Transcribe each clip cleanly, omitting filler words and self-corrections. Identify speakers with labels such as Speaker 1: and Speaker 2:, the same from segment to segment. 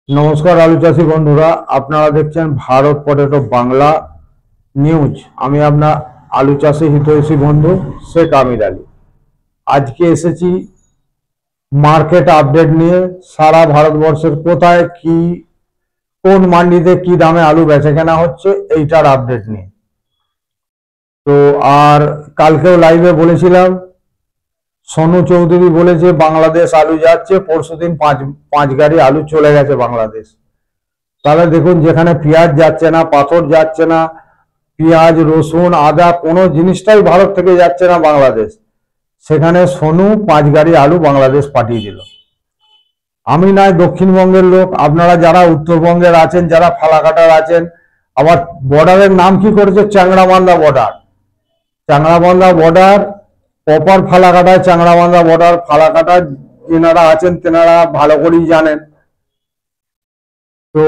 Speaker 1: নমস্কার আলু চাষী বন্ধুরা, আপনারা দেখছেন ভারত পটেটো বাংলা নিউজ। আমি আপনার আলু চাষী হিতৈষী বন্ধু শেখ আমির আলী। আজকে এসেছি মার্কেট আপডেট নিয়ে। সারা ভারতবর্ষের কোথায় কি, কোন মান্ডিতে কি দামে আলু বেচাকেনা হচ্ছে এইটার আপডেট নিয়ে। তো আর কালকেও লাইভে বলেছিলাম, সোনু চৌধুরী বলেছে বাংলাদেশ আলু যাচ্ছে, পরশুদিন পাঁচ গাড়ি আলু চলে গেছে বাংলাদেশ। তাহলে দেখুন, যেখানে পেঁয়াজ যাচ্ছে না, পাথর যাচ্ছে না, পেঁয়াজ রসুন আদা কোনো জিনিসটাই ভারত থেকে যাচ্ছে না বাংলাদেশ, সেখানে সোনু 5 গাড়ি আলু বাংলাদেশ পাঠিয়ে দিল। আমি নয় দক্ষিণবঙ্গের লোক, আপনারা যারা উত্তরবঙ্গের আছেন, যারা ফালাকাটার আছেন, আবার বর্ডারের নাম কি করেছে Changrabandha border. Changrabandha border proper ফালাকাটায়, চ্যাংড়াবান্ধা বর্ডার ফালাকাটার যেনারা আছেন তেনারা ভালো করেই জানেন। তো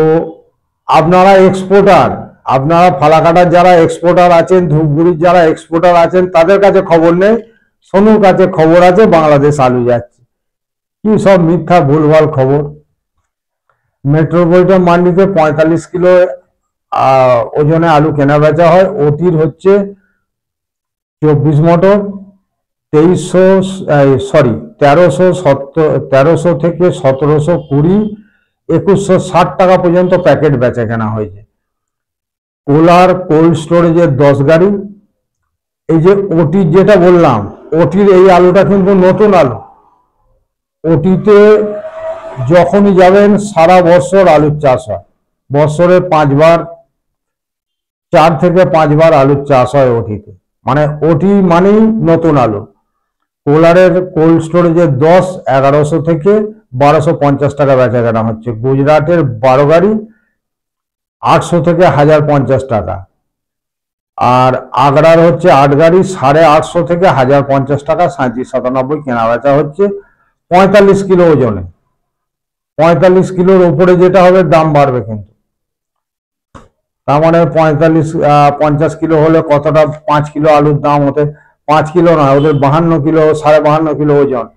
Speaker 1: আপনারা এক্সপোর্টার, আপনারা ফালাকাটার যারা এক্সপোর্টার আছেন, ধূপগুড়ির যারা এক্সপোর্টার আছেন, তাদের কাছে খবর নেই, সোনুর কাছে খবর আছে বাংলাদেশ আলু যাচ্ছে। কি সব মিথ্যা ভুলভাল খবর। মেট্রোপলিটন মান্ডিতে 45 কিলো ওজনে আলু কেনা বেচা হয়। ওটির হচ্ছে 24 মোটর, 1300 থেকে 1720, 2160 টাকা পর্যন্ত প্যাকেট বেচা কেনা হয়েছে। কোলার কোল্ড স্টোরেজের 10 গাড়ি। এই যে ওটির যেটা বললাম, ওটির এই আলুটা কিন্তু নতুন আলু। ওটিতে যখনই যাবেন সারা বছর আলুর চাষ হয়, বছরে 5 বার, 4 থেকে 5 বার আলুর চাষ হয় ওটিতে। মানে ওটি মানেই নতুন আলু। কোলারের কোল্ড স্টোরেজের 10, 1100 থেকে 1250 টাকা বেচা কেনা হচ্ছে। গুজরাটের 12 গাড়ি 800 থেকে 1050 টাকা। আর আগ্রার হচ্ছে 8 গাড়ি 850 থেকে 1050 টাকা, 3797 কেনা বেচা হচ্ছে 45 কিলো ওজনে। 45 কিলোর উপরে যেটা হবে দাম বাড়বে কিন্তু। তার মানে 50 কিলো হলে কতটা, 5 কিলো আলুর দাম হতে, 5 কিলো নয়, ওদের 52 কিলো 52.5 কিলো ওজন,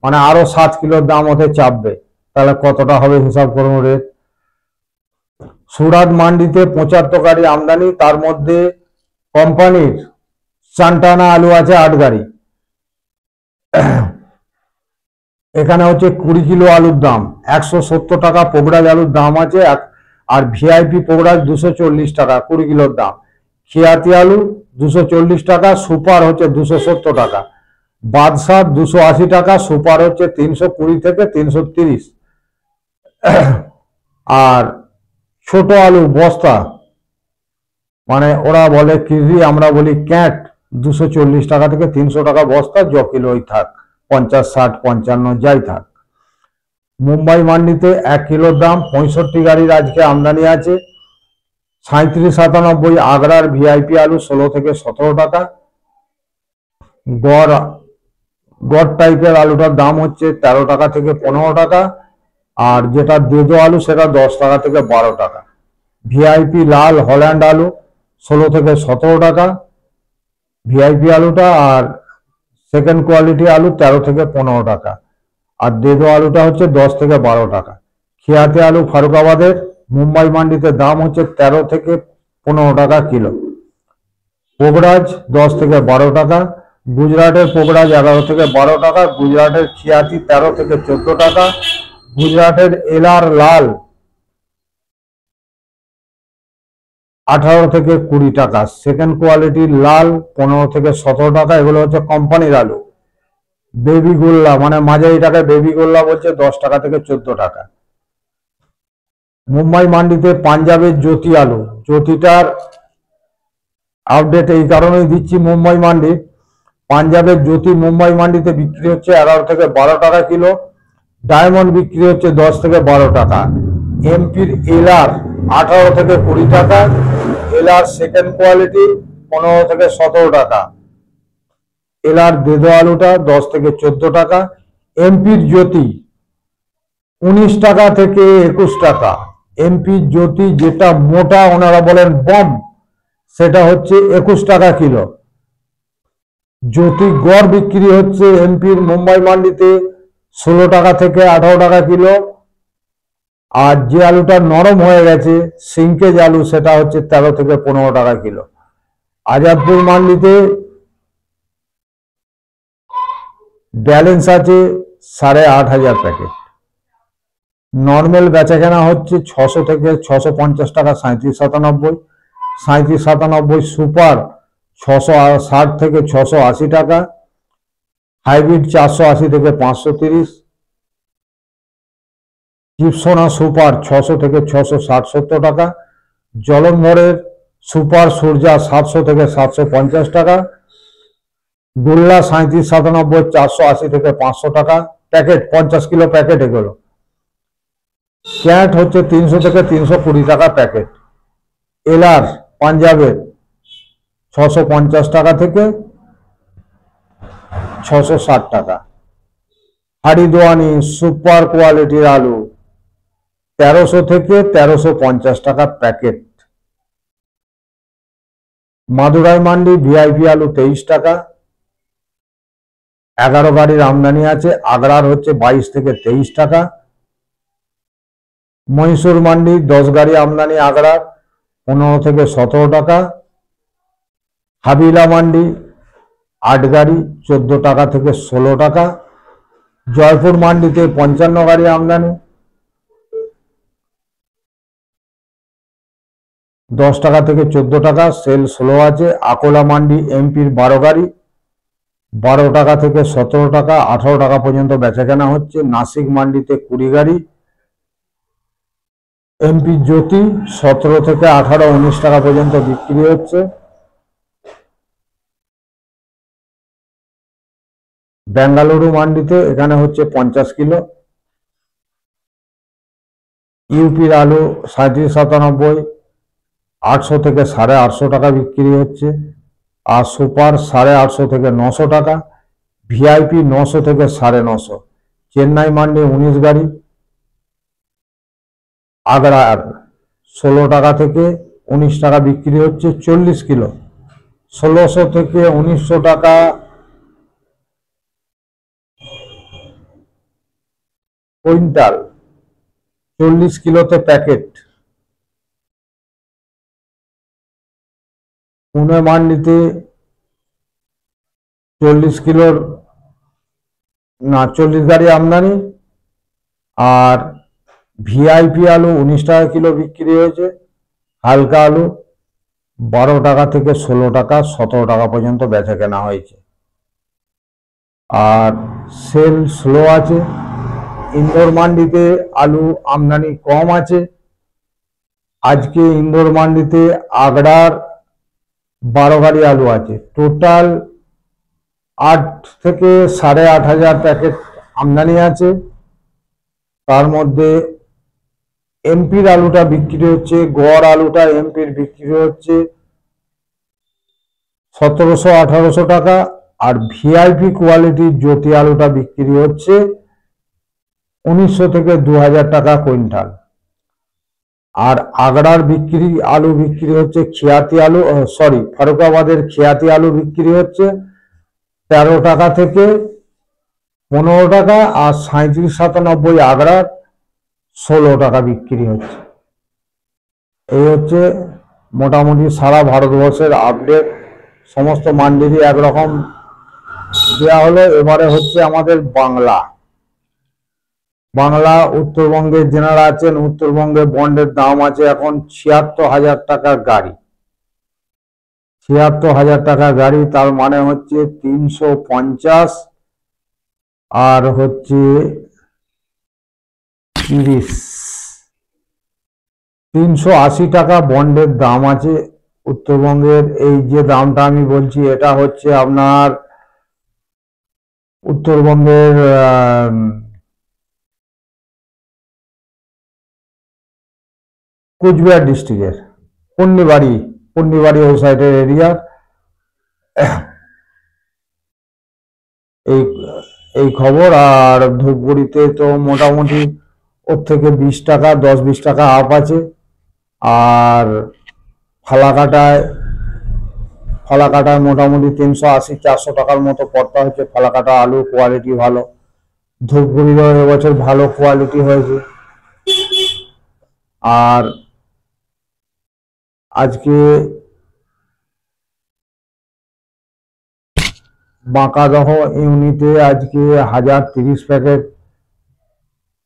Speaker 1: মানে আরো 7 কিলোর দাম হতে চাপবে। তাহলে কতটা হবে হিসাব করুন রেট। সুরাট মান্ডিতে 75 গাড়ি আমদানি, তার মধ্যে কোম্পানির চান্টানা আলু আছে 8 গাড়ি। এখানে হচ্ছে 20 কিলো আলুর দাম 170 টাকা, পোগরাজ আলুর দাম আছে, আর ভিআইপি পোগরাজ 240 টাকা 20 কিলোর দাম। খেয়াতি আলু 240 টাকা, সুপার হচ্ছে 270 টাকা, বাদশাহ 280 টাকা, সুপার হচ্ছে 320 থেকে 330। আর ছোট আলু বস্তা, মানে ওরা বলে কিরি, আমরা বলি ক্যাট, 240 টাকা থেকে 300 টাকা বস্তা, য কিলোই থাক, 50, 60, 55 যাই থাক। মুম্বাই মান্ডিতে 1 কিলোর দাম 65 গাড়ির আজকে আমদানি আছে, 3797। আগ্রার ভিআইপি আলু 16 থেকে 17 টাকা। গড় টাইপের আলুটার দাম হচ্ছে 13 টাকা থেকে 15 টাকা। আর যেটা দেদো আলু সেটা 10 টাকা থেকে 12 টাকা। ভিআইপি লাল হল্যান্ড আলু 16 থেকে 17 টাকা ভিআইপি আলুটা, আর সেকেন্ড কোয়ালিটি আলু 13 থেকে 15 টাকা। আর দেদো আলুটা হচ্ছে 10 থেকে 12 টাকা। খেয়াতে আলু ফারুকাবাদের মুম্বাই মান্ডিতে দাম হচ্ছে 13 থেকে 15 টাকা কিলো। পোগরাজ 10 থেকে 12 টাকা। গুজরাটের পোগরাজ 11 থেকে 12 টাকা। গুজরাটের খিয়াতি 13 থেকে 14 টাকা। গুজরাটের এলার লাল 18 থেকে 20 টাকা। সেকেন্ড কোয়ালিটির লাল 15 থেকে 17 টাকা। এগুলো হচ্ছে কোম্পানির আলু। বেবি গোল্লা, মানে মাঝারিটাকে বেবি গোল্লা বলছে, 10 টাকা থেকে 14 টাকা। মুম্বাই মান্ডিতে পাঞ্জাবের জ্যোতি আলু, জ্যোতিটার আপডেট এই কারণেই দিচ্ছি। মুম্বাই মান্ডির পাঞ্জাবের জ্যোতি মুম্বাই মান্ডিতে বিক্রি হচ্ছে 11 থেকে 12 টাকা কিলো। ডায়মন্ড বিক্রি হচ্ছে 10 থেকে 12 টাকা। এমপির এলার 18 থেকে 20 টাকা। এলার সেকেন্ড কোয়ালিটি 15 থেকে 17 টাকা। এলার দেদো আলুটা 10 থেকে 14 টাকা। এমপির জ্যোতি 19 টাকা থেকে 21 টাকা। এমপির জ্যোতি যেটা মোটা, ওনারা বলেন বম, সেটা হচ্ছে 21 টাকা কিলো। জ্যোতি গড় বিক্রি হচ্ছে এমপির মুম্বাই মান্ডিতে 16 টাকা থেকে 18 টাকা কিলো। আর যে আলুটা নরম হয়ে গেছে সিঙ্কেজ আলু সেটা হচ্ছে 13 থেকে 15 টাকা কিলো। আজাদপুর মান্ডিতে ব্যালেন্স আছে 8,500 প্যাকেট। নর্মাল বেচাকেনা হচ্ছে 600 থেকে 650 টাকা 3797, 3797 সুপার 660 থেকে 680 টাকা, হাইব্রিড 480 থেকে 530, জিপসোনা সুপার 600 থেকে 660-70 টাকা, জলন্ধরের সুপার সূর্যা 700 থেকে 750 টাকা, গোল্লা 3797 480 থেকে 500 টাকা প্যাকেট, 50 কিলো প্যাকেট এগুলো। ক্যাট হচ্ছে 300 থেকে 320 টাকা প্যাকেট। এলার পাঞ্জাবের 650 টাকা থেকে 660 টাকা। হারিদোয়ানি সুপার কোয়ালিটির আলু 1300 থেকে 1350 টাকা প্যাকেট। মাদুরাই মান্ডি ভিআইপি আলু 23 টাকা, 11 গাড়ির আমদানি আছে। আগ্রার হচ্ছে 22 থেকে 23 টাকা। মহীশূর মান্ডি 10 গাড়ি আমদানি, আগ্রার 15 থেকে 17 টাকা। হাবিলা মান্ডি 8 গাড়ি 14 টাকা থেকে 16 টাকা। জয়পুর মান্ডিতে 55 গাড়ি আমদানি, 10 টাকা থেকে 14 টাকা, সেল স্লো আছে। আকোলা মান্ডি এমপির 12 গাড়ি, 12 টাকা থেকে 17 টাকা, 18 টাকা পর্যন্ত বেচাকেনা হচ্ছে। নাসিক মান্ডিতে 20 গাড়ি, এমপি জ্যোতি 17 থেকে 18-19 টাকা পর্যন্ত বিক্রি হচ্ছে। বেঙ্গালুরু মান্ডিতে এখানে হচ্ছে 50 কিলো। ইউপির আলু 3797 800 থেকে 850 টাকা বিক্রি হচ্ছে। আর সুপার 850 থেকে 900 টাকা, ভিআইপি 900 থেকে 950। চেন্নাই মান্ডি 19 গাড়ি, আগ্রার 16 টাকা থেকে 19 টাকা বিক্রি হচ্ছে। 40 কিলো 1600 থেকে 1900 টাকা। Quintal 40 কিলোতে packet. পুনে মান্ডিতে 40 কিলোর 40 গাড়ি আমদানি। আর ভিআইপি আলু 19 টাকা কিলো বিক্রি হয়েছে। হালকা আলু 12 টাকা থেকে 16 টাকা 17 টাকা পর্যন্ত বেচা কেনা হয়েছে। আর সেল স্লো আছে। ইন্দোর মান্ডিতে আলু আমদানি কম আছে। আজকে ইন্দোর মান্ডিতে আগ্রার 12 গাড়ি আলু আছে। টোটাল 8 থেকে 8,500 প্যাকেট আমদানি আছে। তার মধ্যে এমপির আলুটা বিক্রি হচ্ছে, গড় আলুটা এমপির বিক্রি হচ্ছে 1700-1800 টাকা। আর ভিআইপি কোয়ালিটির জ্যোতি আলুটা বিক্রি হচ্ছে 1900 থেকে 2000 টাকা কুইন্টাল। আর আগ্রার আলু বিক্রি হচ্ছে খিয়াতি আলু, ফারুকাবাদের খিয়াতি আলু বিক্রি হচ্ছে 13 টাকা থেকে 15 টাকা। আর 3797 আগ্রার 16 টাকা বিক্রি হচ্ছে। এই হচ্ছে মোটামুটি সারা ভারতবর্ষের আপডেট। সমস্ত মান্ডিরই একরকম দেওয়া হলো। এবারে হচ্ছে আমাদের বাংলা উত্তরবঙ্গে যেনারা আছেন, উত্তরবঙ্গে বন্ডের দাম আছে এখন 76,000 টাকার গাড়ি। 76,000 টাকার গাড়ি, তার মানে হচ্ছে 350 আর হচ্ছে 30, 380 টাকা বন্ডের দাম আছে উত্তরবঙ্গের। এই যে দামটা আমি বলছি এটা হচ্ছে আপনার উত্তরবঙ্গের কোচবিহার ডিস্ট্রিক্টের পূর্ণিবাড়ি ওই সাইডের এরিয়ার এই খবর। আর ধূপগুড়িতে তো মোটামুটি ওর থেকে 20 টাকা 10-20 টাকা আপ আছে। আর ফালাকাটায় মোটামুটি 380-400 টাকার মতো পড়তা হচ্ছে। ফালাকাটা আলু কোয়ালিটি ভালো। ধূপগুড়িরও এবছর ভালো কোয়ালিটি হয়েছে। আর আজকে বাঁকাদহ ইউনিটে আজকে 1030 প্যাকেট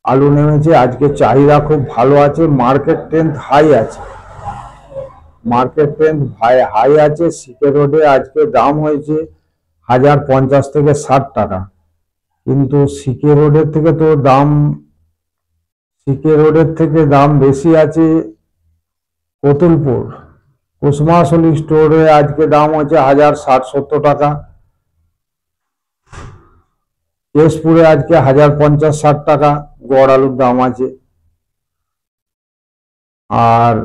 Speaker 1: আলু নেমেছে। আজকে চাহিদা খুব ভালো আছে, মার্কেট ট্রেন্ড হাই আছে, মার্কেট ট্রেন্ড হাই আছে। সিকে রোডে আজকে দাম হয়েছে 1050 থেকে 60 টাকা, কিন্তু সিকে রোডের থেকে দাম বেশি আছে কতুলপুর। কুসুমাশলী স্টোরে আজকে দাম হচ্ছে 1060-70 টাকা। কেশপুরে আজকে 1050-60 টাকা গড় আলুর দাম আছে। আর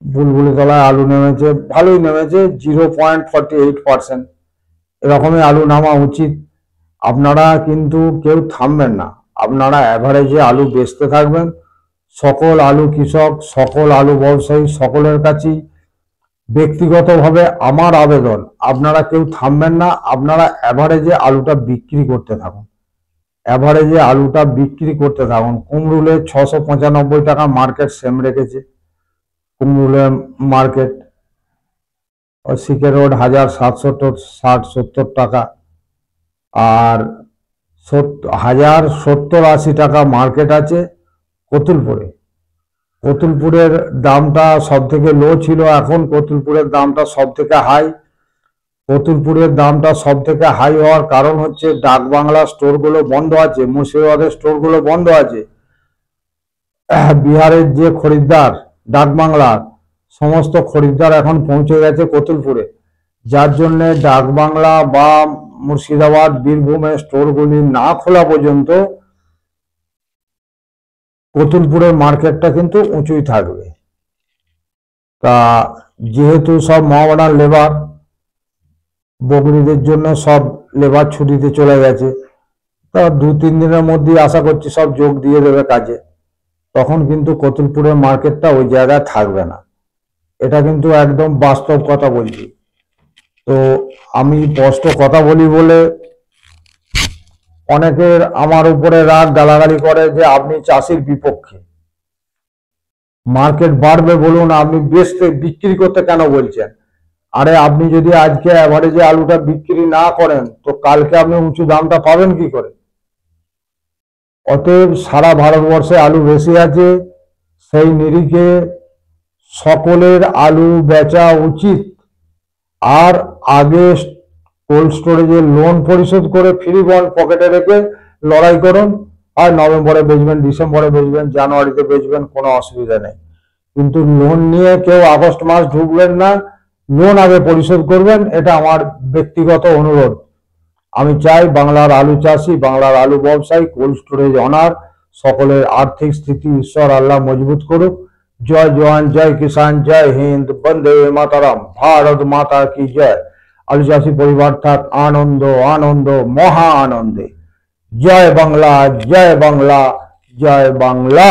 Speaker 1: বুলবুলিতলায় আলু নেমেছে, ভালোই নেমেছে, 0.48%। এরকমই আলু নামা উচিত। আপনারা কিন্তু কেউ থামবেন না, আপনারা অ্যাভারেজে আলু বেচতে থাকবেন। সকল আলু কৃষক, সকল আলু ব্যবসায়ী, সকলের কাছেই ব্যক্তিগতভাবে আমার আবেদন, আপনারা কেউ থামবেন না, আপনারা অ্যাভারেজে আলুটা বিক্রি করতে থাকুন, অ্যাভারেজে আলুটা বিক্রি করতে থাকুন। কুমরুলে 695 টাকা মার্কেট সেম রেখেছে, কুমরুলের মার্কেট। সিকে রোড 1760-70 টাকা, আর 1070-80 টাকা মার্কেট আছে কতুলপুরে। কতুলপুরের দামটা সব থেকে লো ছিল, এখন কতুলপুরের দামটা সব থেকে হাই। কতুলপুরের দামটা সব থেকে হাই হওয়ার কারণ হচ্ছে ডাক বাংলা স্টোরগুলো বন্ধ আছে, মুর্শিদাবাদের স্টোরগুলো বন্ধ আছে। বিহারের যে খরিদ্দার, ডাক বাংলার সমস্ত খরিদ্দার এখন পৌঁছে গেছে কতুলপুরে, যার জন্য ডাক বাংলা বা মুর্শিদাবাদ, বীরভূমের স্টোরগুলি না খোলা পর্যন্ত কতুলপুরের মার্কেটটা কিন্তু উঁচুই থাকবে। তা যেহেতু সব মহামাডান লেবার, বকরিদের জন্য সব লেবার ছুটিতে চলে গেছে, তা 2-3 দিনের মধ্যেই আশা করছি সব যোগ দিয়ে দেবে কাজে, তখন কিন্তু কতুলপুরের মার্কেটটা ওই জায়গায় থাকবে না। এটা কিন্তু একদম বাস্তব কথা বলছি। তো আমি স্পষ্ট কথা বলি বলে অনেকের আমার উপরে রাগ গালাগালি করে যে আপনি চাষির বিপক্ষে। মার্কেট বাড়বে বলুন, আপনি বিক্রি করতে কেন বলছেন? আরে আপনি যদি আজকে অ্যাভারেজে আলুটা বিক্রি না করেন তো কালকে আপনি উঁচু দামটা পাবেন কি করে? অতএব সারা ভারতবর্ষে আলু বেশি আছে, সেই নিরিখে সকলের আলু বেচা উচিত। আর আগে কোল্ড স্টোরেজে লোন পরিশোধ করে ফ্রি বন্ড পকেটে রেখে লড়াই করুন, আর নভেম্বরে বেচবেন, ডিসেম্বরে বেচবেন, জানুয়ারিতে বেচবেন, কোনো অসুবিধা নেই। কিন্তু লোন নিয়ে কেউ আগস্ট মাস ঢুকবেন না, লোন আগে পরিশোধ করবেন, এটা আমার ব্যক্তিগত অনুরোধ। আমি চাই বাংলার আলু চাষি, বাংলার আলু ব্যবসায়ী, কোল্ড স্টোরেজ অনার সকলের আর্থিক স্থিতি ঈশ্বর আল্লাহ মজবুত করুক। জয় জওয়ান, জয় কিষান, জয় হিন্দ, বন্দে মাতারাম, ভারত মাতা কি জয়। আলু চাষি পরিবার থাক আনন্দ আনন্দ মহা আনন্দে। জয় বাংলা, জয় বাংলা, জয় বাংলা।